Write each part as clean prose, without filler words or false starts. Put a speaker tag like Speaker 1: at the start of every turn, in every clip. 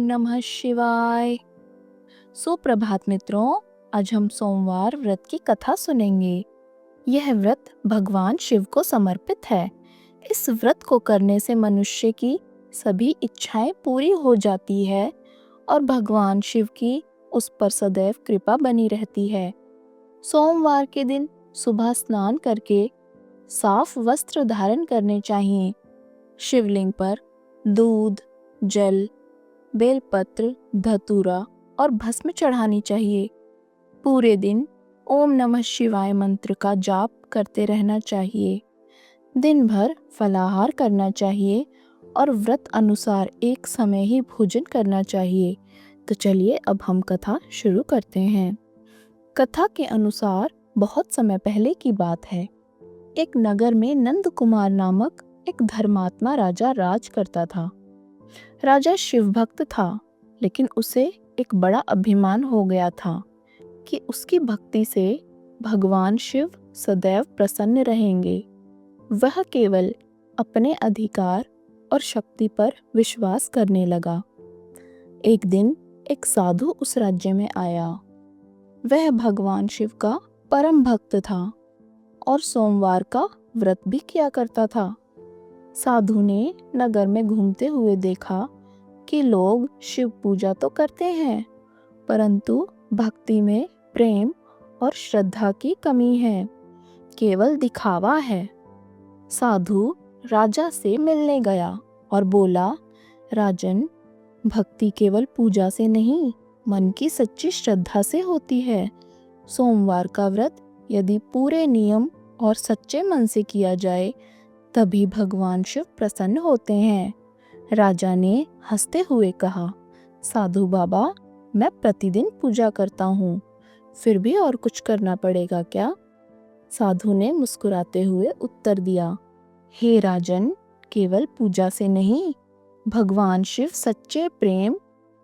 Speaker 1: नमः शिवाय। सुप्रभात मित्रों, आज हम सोमवार व्रत की कथा सुनेंगे। यह व्रत भगवान शिव को समर्पित है। इस व्रत को करने से मनुष्य की सभी इच्छाएं पूरी हो जाती है और भगवान शिव की उस पर सदैव कृपा बनी रहती है। सोमवार के दिन सुबह स्नान करके साफ वस्त्र धारण करने चाहिए। शिवलिंग पर दूध, जल, बेलपत्र, धतूरा और भस्म चढ़ानी चाहिए। पूरे दिन ओम नमः शिवाय मंत्र का जाप करते रहना चाहिए। दिन भर फलाहार करना चाहिए और व्रत अनुसार एक समय ही भोजन करना चाहिए। तो चलिए अब हम कथा शुरू करते हैं। कथा के अनुसार बहुत समय पहले की बात है। एक नगर में नंद कुमार नामक एक धर्मात्मा राजा राज करता था। राजा शिव भक्त था, लेकिन उसे एक बड़ा अभिमान हो गया था कि उसकी भक्ति से भगवान शिव सदैव प्रसन्न रहेंगे। वह केवल अपने अधिकार और शक्ति पर विश्वास करने लगा। एक दिन एक साधु उस राज्य में आया। वह भगवान शिव का परम भक्त था और सोमवार का व्रत भी किया करता था। साधु ने नगर में घूमते हुए देखा कि लोग शिव पूजा तो करते हैं, परंतु भक्ति में प्रेम और श्रद्धा की कमी है, केवल दिखावा है। साधु राजा से मिलने गया और बोला, राजन, भक्ति केवल पूजा से नहीं, मन की सच्ची श्रद्धा से होती है। सोमवार का व्रत यदि पूरे नियम और सच्चे मन से किया जाए, तभी भगवान शिव प्रसन्न होते हैं। राजा ने हंसते हुए कहा, साधु बाबा, मैं प्रतिदिन पूजा करता हूँ, फिर भी और कुछ करना पड़ेगा क्या? साधु ने मुस्कुराते हुए उत्तर दिया, हे राजन, केवल पूजा से नहीं, भगवान शिव सच्चे प्रेम,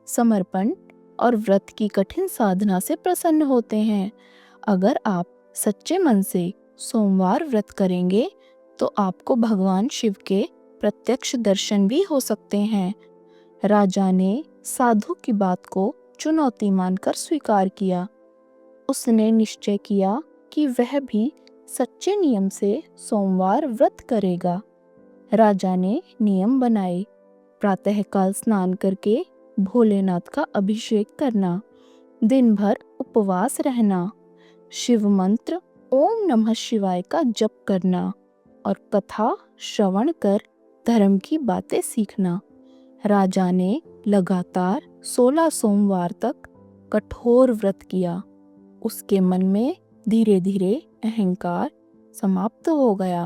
Speaker 1: समर्पण और व्रत की कठिन साधना से प्रसन्न होते हैं। अगर आप सच्चे मन से सोमवार व्रत करेंगे तो आपको भगवान शिव के प्रत्यक्ष दर्शन भी हो सकते हैं। राजा ने साधु की बात को चुनौती मानकर स्वीकार किया। उसने निश्चय किया कि वह भी सच्चे नियम से सोमवार व्रत करेगा। राजा ने नियम बनाए, प्रातःकाल स्नान करके भोलेनाथ का अभिषेक करना, दिन भर उपवास रहना, शिव मंत्र ओम नमः शिवाय का जप करना और कथा श्रवण कर धर्म की बातें सीखना। राजा ने लगातार 16 सोमवार तक कठोर व्रत किया। उसके मन में धीरे धीरे अहंकार समाप्त हो गया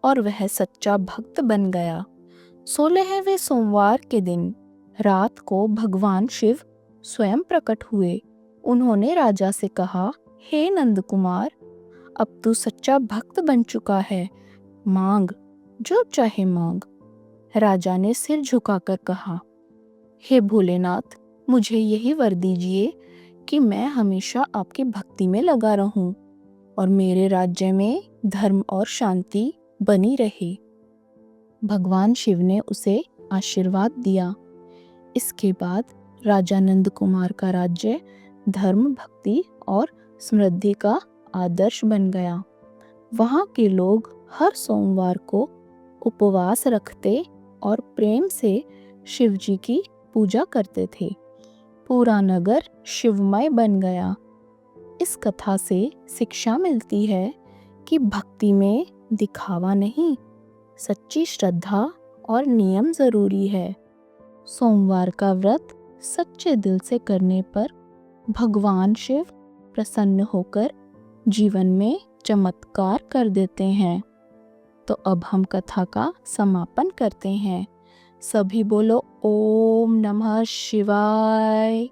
Speaker 1: और वह सच्चा भक्त बन गया। 16वें सोमवार के दिन रात को भगवान शिव स्वयं प्रकट हुए। उन्होंने राजा से कहा, हे नंद कुमार, अब तू सच्चा भक्त बन चुका है, मांग, जो चाहे मांग। राजा ने सिर झुकाकर कहा, हे भोलेनाथ, मुझे यही वर दीजिए कि मैं हमेशा आपकी भक्ति में लगा रहूं और मेरे राज्य में धर्म और शांति बनी रहे। भगवान शिव ने उसे आशीर्वाद दिया। इसके बाद राजा नंद कुमार का राज्य धर्म, भक्ति और समृद्धि का आदर्श बन गया। वहाँ के लोग हर सोमवार को उपवास रखते और प्रेम से शिव जी की पूजा करते थे। पूरा नगर शिवमय बन गया। इस कथा से शिक्षा मिलती है कि भक्ति में दिखावा नहीं, सच्ची श्रद्धा और नियम जरूरी है। सोमवार का व्रत सच्चे दिल से करने पर भगवान शिव प्रसन्न होकर जीवन में चमत्कार कर देते हैं। तो अब हम कथा का समापन करते हैं। सभी बोलो ओम नमः शिवाय।